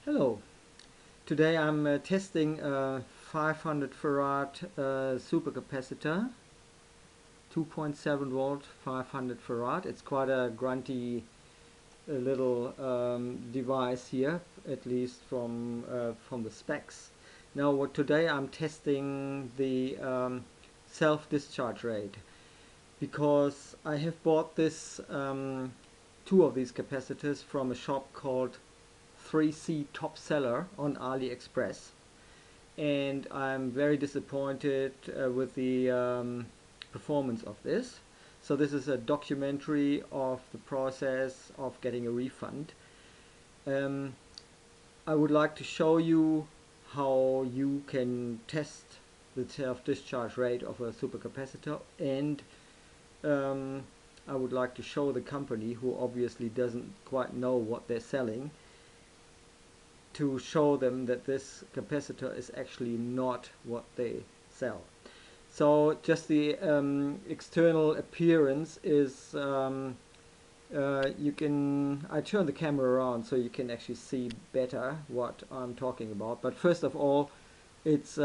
Hello, today I'm testing a 500 farad supercapacitor, 2.7 volt 500 farad. It's quite a grunty little device here, at least from the specs. Now today I'm testing the self-discharge rate, because I have bought this two of these capacitors from a shop called 3C Top Seller on AliExpress, and I'm very disappointed with the performance of this. So this is a documentary of the process of getting a refund. I would like to show you how you can test the self-discharge rate of a supercapacitor, and I would like to show the company, who obviously doesn't quite know what they're selling, to show them that this capacitor is actually not what they sell. So just the external appearance is, I turn the camera around so you can actually see better what I'm talking about. But first of all, it's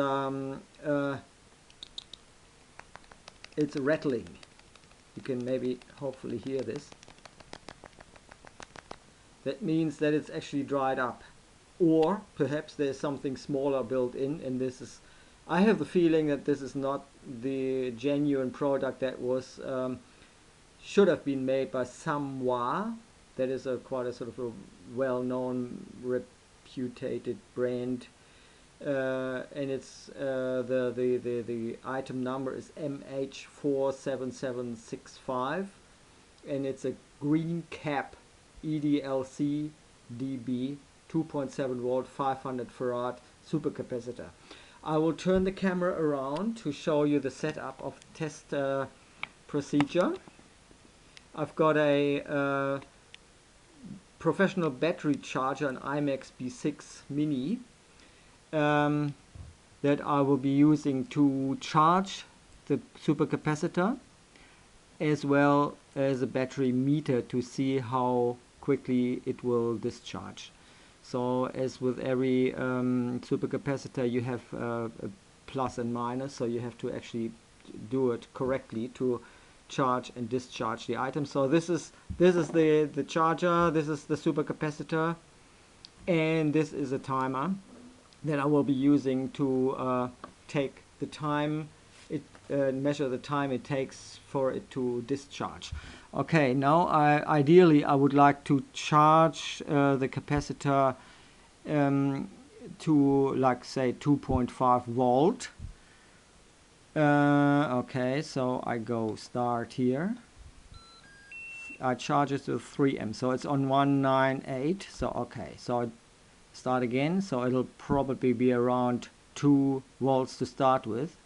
rattling. You can maybe hopefully hear this. That means that it's actually dried up. Or perhaps there's something smaller built in, and this is, I have the feeling that this is not the genuine product that was should have been made by Samwha. That is quite a sort of a well-known, reputed brand, and it's the item number is MH47765, and it's a Greencap EDLC DB 2.7 volt 500 farad supercapacitor. I will turn the camera around to show you the setup of the test procedure. I've got a professional battery charger, an IMAX B6 Mini, that I will be using to charge the supercapacitor, as well as a battery meter to see how quickly it will discharge. So as with every supercapacitor, you have a plus and minus, so you have to actually do it correctly to charge and discharge the item. So this is the charger, this is the supercapacitor, and this is a timer that I will be using to take the time, measure the time it takes for it to discharge. Okay, now ideally I would like to charge the capacitor to, like, say 2.5 volt. Okay, so I go start here. I charge it to 3 amps, so it's on 198. So okay, so I start again, so it'll probably be around 2 volts to start with.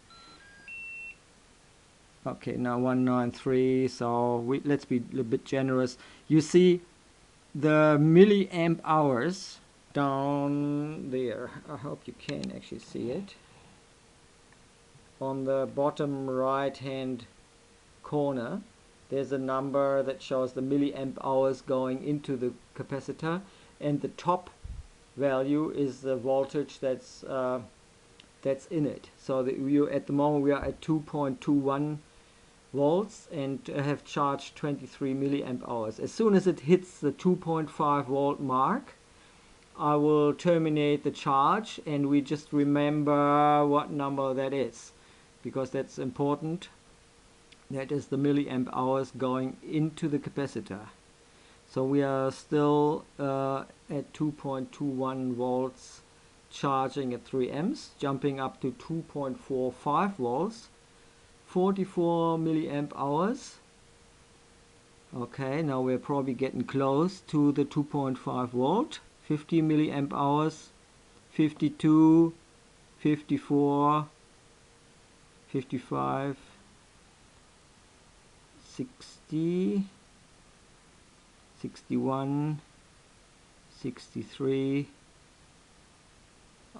Okay, now 193, so let's be a little bit generous. You see the milliamp hours down there. I hope you can actually see it. On the bottom right hand corner, there's a number that shows the milliamp hours going into the capacitor, and the top value is the voltage that's in it. So at the moment we are at 2.21 volts and have charged 23 milliamp hours. As soon as it hits the 2.5 volt mark, I will terminate the charge, and we just remember what number that is, because that's important. That is the milliamp hours going into the capacitor. So we are still at 2.21 volts, charging at 3 amps, jumping up to 2.45 volts, 44 milliamp hours. Okay, now we're probably getting close to the 2.5 volt. 50 milliamp hours, 52, 54, 55, 60, 61, 63,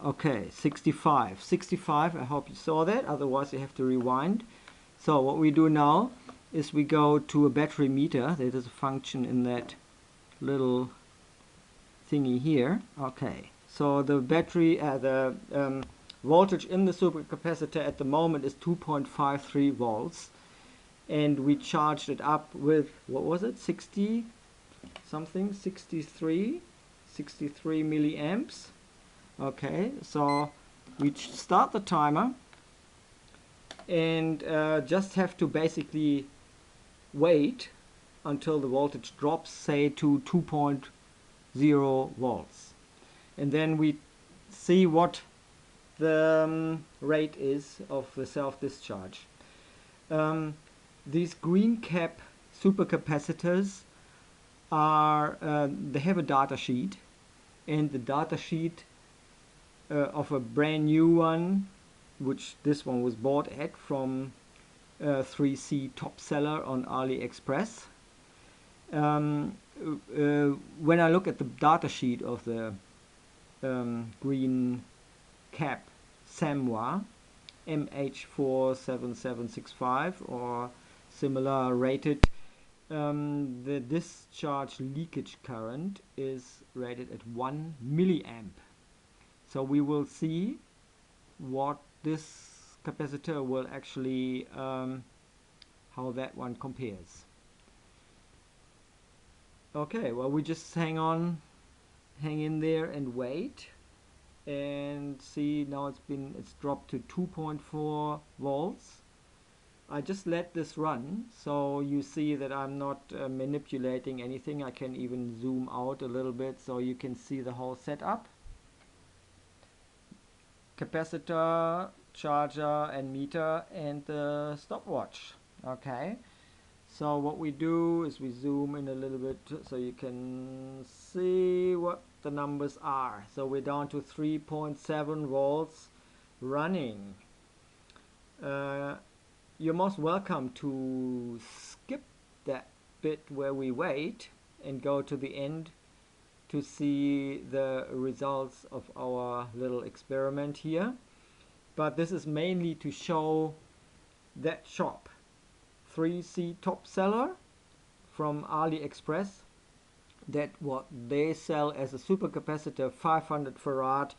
okay, 65, I hope you saw that, otherwise you have to rewind. So what we do now is we go to a battery meter. There is a function in that little thingy here. Okay, So the battery, the voltage in the supercapacitor at the moment is 2.53 volts, and we charged it up with, what was it, 60 something, 63 milliamps. Okay, so we start the timer and just have to basically wait until the voltage drops, say, to 2.0 volts, and then we see what the rate is of the self-discharge. These Greencap supercapacitors are, they have a data sheet, and the data sheet of a brand new one, which this one was bought at from 3C top seller on AliExpress. When I look at the data sheet of the Greencap Samwha MH47765 or similar rated, the discharge leakage current is rated at 1 milliamp. So we will see what this capacitor will actually, how that one compares. Okay, well, we just hang in there and wait and see. Now it's dropped to 2.4 volts. I just let this run, so you see that I'm not manipulating anything. I can even zoom out a little bit so you can see the whole setup. Capacitor, charger and meter, and the stopwatch. Okay, so what we do is we zoom in a little bit so you can see what the numbers are. So we're down to 3.7 volts running. You're most welcome to skip that bit where we wait and go to the end to see the results of our little experiment here. But this is mainly to show that shop, 3C top seller from AliExpress, that what they sell as a supercapacitor 500 farad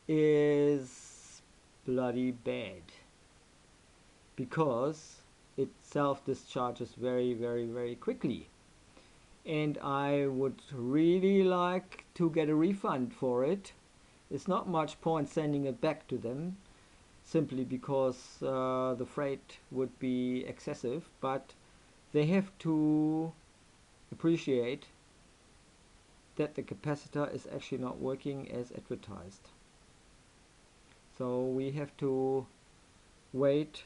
is bloody bad, because it self-discharges very, very, very quickly. And I would really like to get a refund for it. It's not much point sending it back to them, simply because the freight would be excessive, but they have to appreciate that the capacitor is actually not working as advertised. So we have to wait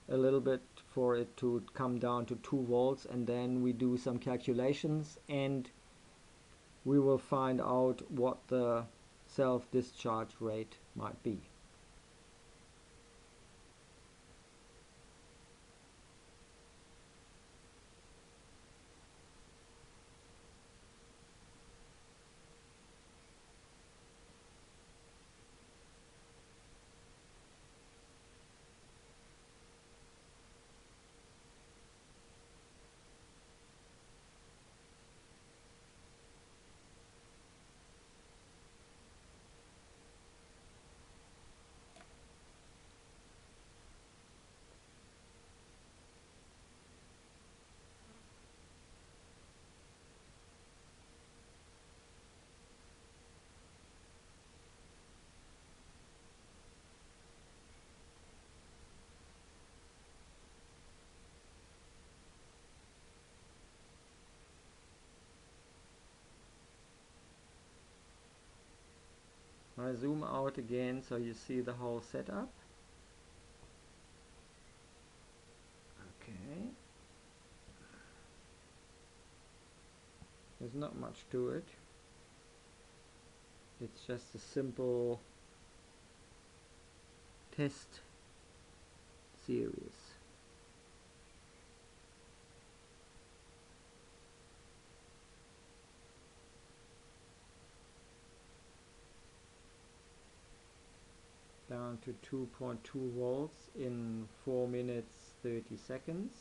a little bit for it to come down to 2 volts, and then we do some calculations and we will find out what the self-discharge rate might be. I zoom out again so you see the whole setup. Okay. There's not much to it. It's just a simple test series. Down to 2.2 volts in 4 minutes 30 seconds.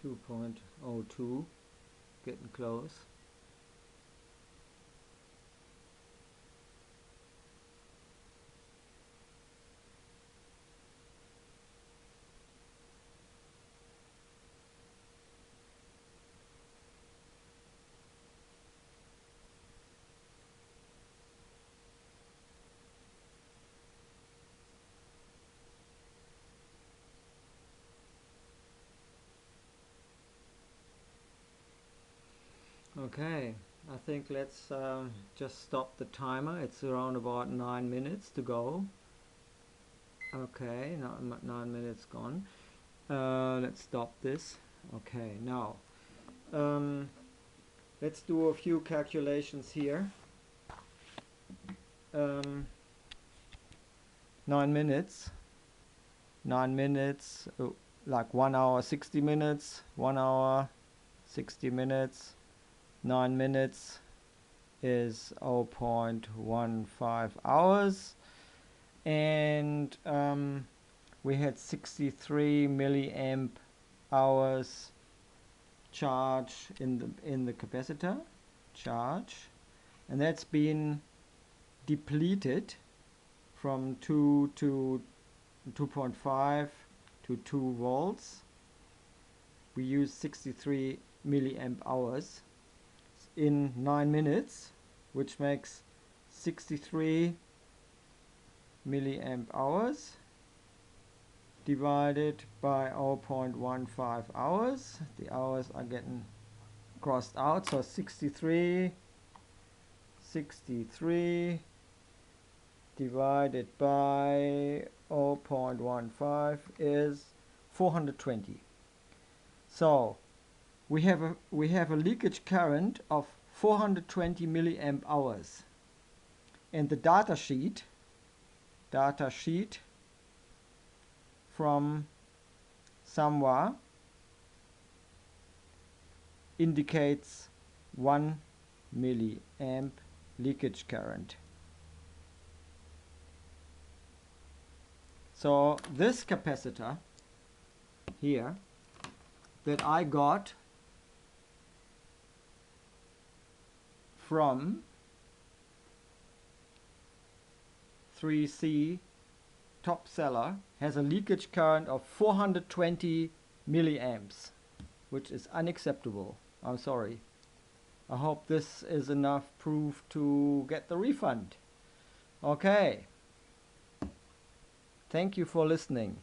2.02, getting close. Okay, I think let's just stop the timer. It's around about 9 minutes to go. Okay, now 9 minutes gone. Let's stop this. Okay, now let's do a few calculations here. 9 minutes. 9 minutes, like 1 hour 60 minutes, 1 hour 60 minutes. 9 minutes is 0.15 hours, and we had 63 milliamp hours charge in the capacitor charge, and that's been depleted from 2 to 2.5 to 2 volts. We use 63 milliamp hours in 9 minutes, which makes 63 milliamp hours divided by 0.15 hours. The hours are getting crossed out, so 63 divided by 0.15 is 420. So we have a leakage current of 420 milliamp hours, and the data sheet from Samwha indicates 1 milliamp leakage current. So this capacitor here that I got from 3C top seller has a leakage current of 420 milliamps, which is unacceptable. I'm sorry. I hope this is enough proof to get the refund. Okay. Thank you for listening.